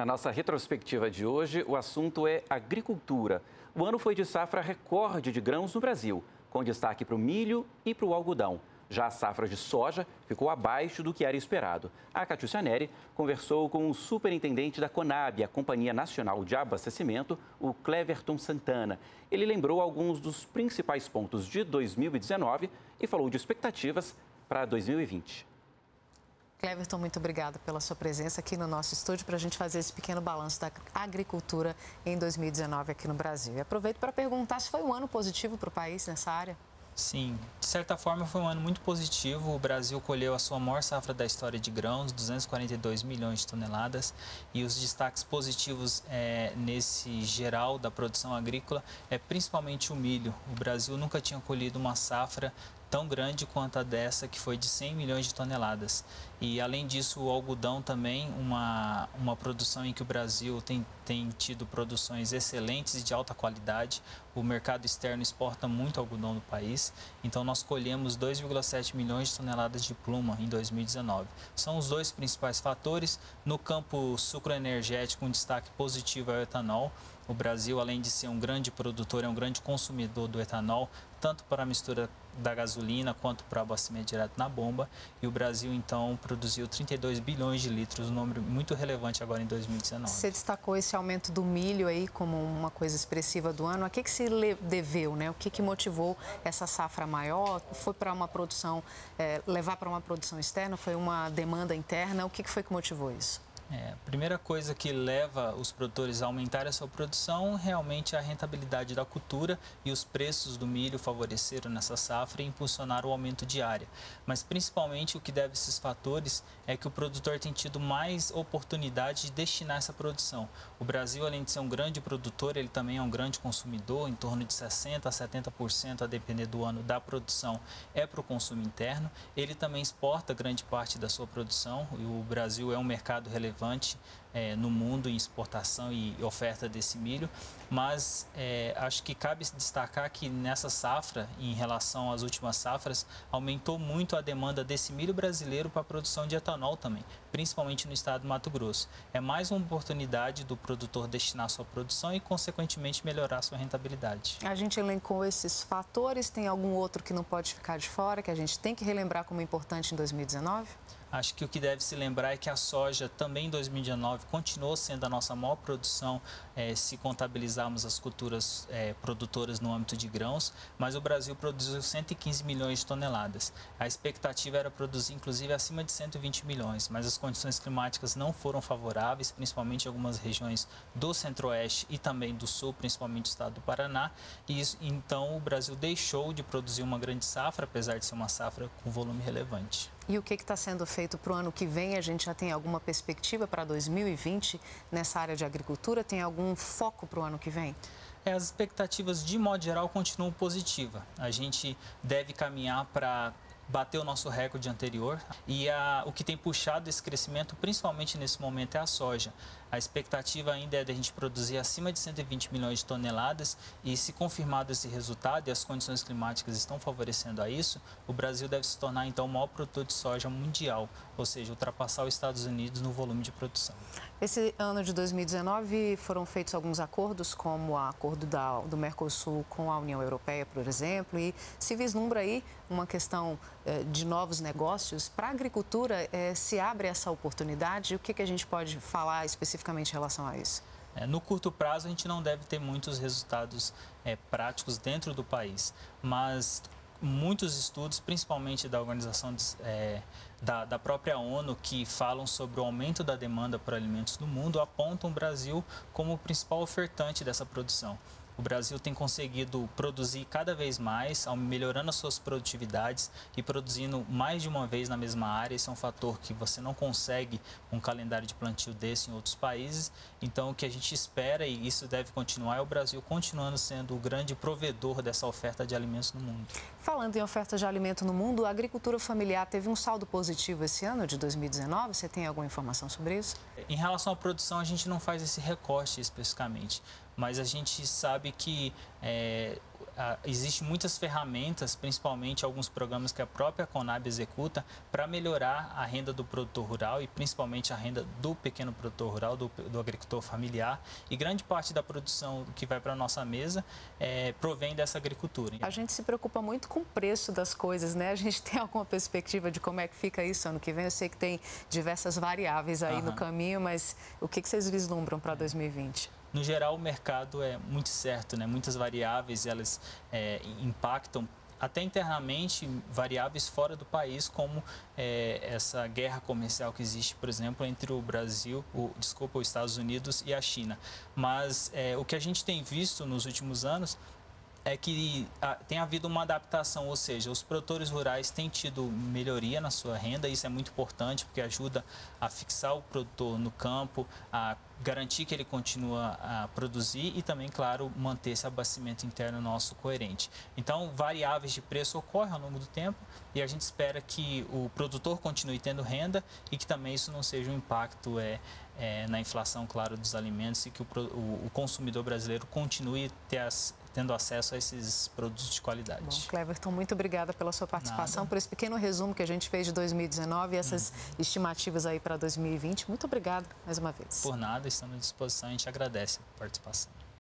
Na nossa retrospectiva de hoje, o assunto é agricultura. O ano foi de safra recorde de grãos no Brasil, com destaque para o milho e para o algodão. Já a safra de soja ficou abaixo do que era esperado. A Catiúcia Neri conversou com o superintendente da Conab, a Companhia Nacional de Abastecimento, o Cleverton Santana. Ele lembrou alguns dos principais pontos de 2019 e falou de expectativas para 2020. Cleverton, muito obrigada pela sua presença aqui no nosso estúdio para a gente fazer esse pequeno balanço da agricultura em 2019 aqui no Brasil. E aproveito para perguntar se foi um ano positivo para o país nessa área. Sim, de certa forma foi um ano muito positivo. O Brasil colheu a sua maior safra da história de grãos, 242 milhões de toneladas. E os destaques positivos nesse geral da produção agrícola é principalmente o milho. O Brasil nunca tinha colhido uma safra tão grande quanto a dessa, que foi de 100 milhões de toneladas. E, além disso, o algodão também, uma produção em que o Brasil tem tido produções excelentes e de alta qualidade. O mercado externo exporta muito algodão do país, então nós colhemos 2,7 milhões de toneladas de pluma em 2019. São os dois principais fatores. No campo sucroenergético, um destaque positivo é o etanol. O Brasil, além de ser um grande produtor, é um grande consumidor do etanol, tanto para a mistura da gasolina quanto para o abastecimento direto na bomba. E o Brasil, então, produziu 32 bilhões de litros, um número muito relevante agora em 2019. Você destacou esse aumento do milho aí como uma coisa expressiva do ano. A que se deveu, né? O que motivou essa safra maior? Foi para uma produção, levar para uma produção externa? Foi uma demanda interna? O que foi que motivou isso? A primeira coisa que leva os produtores a aumentar a sua produção realmente é a rentabilidade da cultura, e os preços do milho favoreceram nessa safra e impulsionaram o aumento de área. Mas principalmente o que deve esses fatores é que o produtor tem tido mais oportunidade de destinar essa produção. O Brasil, além de ser um grande produtor, ele também é um grande consumidor, em torno de 60% a 70%, a depender do ano, da produção é para o consumo interno. Ele também exporta grande parte da sua produção, e o Brasil é um mercado relevante no mundo em exportação e oferta desse milho, mas acho que cabe destacar que nessa safra, em relação às últimas safras, aumentou muito a demanda desse milho brasileiro para a produção de etanol também, principalmente no estado do Mato Grosso. É mais uma oportunidade do produtor destinar sua produção e, consequentemente, melhorar sua rentabilidade. A gente elencou esses fatores, tem algum outro que não pode ficar de fora, que a gente tem que relembrar como importante em 2019? Acho que o que deve se lembrar é que a soja também em 2019 continuou sendo a nossa maior produção, se contabilizarmos as culturas produtoras no âmbito de grãos, mas o Brasil produziu 115 milhões de toneladas. A expectativa era produzir inclusive acima de 120 milhões, mas as condições climáticas não foram favoráveis, principalmente em algumas regiões do centro-oeste e também do sul, principalmente o estado do Paraná, e então o Brasil deixou de produzir uma grande safra, apesar de ser uma safra com volume relevante. E o que está sendo feito para o ano que vem? A gente já tem alguma perspectiva para 2020 nessa área de agricultura? Tem algum foco para o ano que vem? As expectativas, de modo geral, continuam positivas. A gente deve caminhar para bater o nosso recorde anterior, e o que tem puxado esse crescimento, principalmente nesse momento, é a soja. A expectativa ainda é de a gente produzir acima de 120 milhões de toneladas, e, se confirmado esse resultado e as condições climáticas estão favorecendo a isso, o Brasil deve se tornar então o maior produtor de soja mundial, ou seja, ultrapassar os Estados Unidos no volume de produção. Esse ano de 2019 foram feitos alguns acordos, como o acordo do Mercosul com a União Europeia, por exemplo, e se vislumbra aí uma questão de novos negócios. Para a agricultura, se abre essa oportunidade? O que a gente pode falar especificamente em relação a isso? No curto prazo, a gente não deve ter muitos resultados práticos dentro do país, mas muitos estudos, principalmente da organização da própria ONU, que falam sobre o aumento da demanda por alimentos no mundo, apontam o Brasil como o principal ofertante dessa produção. O Brasil tem conseguido produzir cada vez mais, melhorando as suas produtividades e produzindo mais de uma vez na mesma área. Esse é um fator que você não consegue um calendário de plantio desse em outros países. Então, o que a gente espera, e isso deve continuar, é o Brasil continuando sendo o grande provedor dessa oferta de alimentos no mundo. Falando em oferta de alimento no mundo, a agricultura familiar teve um saldo positivo esse ano, de 2019. Você tem alguma informação sobre isso? Em relação à produção, a gente não faz esse recorte especificamente, mas a gente sabe que existem muitas ferramentas, principalmente alguns programas que a própria Conab executa, para melhorar a renda do produtor rural e principalmente a renda do pequeno produtor rural, do agricultor familiar. E grande parte da produção que vai para a nossa mesa provém dessa agricultura. A gente se preocupa muito com o preço das coisas, né? A gente tem alguma perspectiva de como é que fica isso ano que vem? Eu sei que tem diversas variáveis aí no caminho, mas o que vocês vislumbram para 2020? No geral, o mercado é muito certo, né? Muitas variáveis, elas impactam até internamente variáveis fora do país, como essa guerra comercial que existe, por exemplo, entre o Brasil, os Estados Unidos e a China. Mas o que a gente tem visto nos últimos anos é que tem havido uma adaptação, ou seja, os produtores rurais têm tido melhoria na sua renda. Isso é muito importante porque ajuda a fixar o produtor no campo, a garantir que ele continua a produzir e também, claro, manter esse abastecimento interno nosso coerente. Então, variáveis de preço ocorrem ao longo do tempo e a gente espera que o produtor continue tendo renda e que também isso não seja um impacto na inflação, claro, dos alimentos e que o consumidor brasileiro continue tendo acesso a esses produtos de qualidade. Bom, Cleverton, muito obrigada pela sua participação, por esse pequeno resumo que a gente fez de 2019 e essas estimativas aí para 2020. Muito obrigada mais uma vez. Por nada, estamos à disposição, a gente agradece a participação.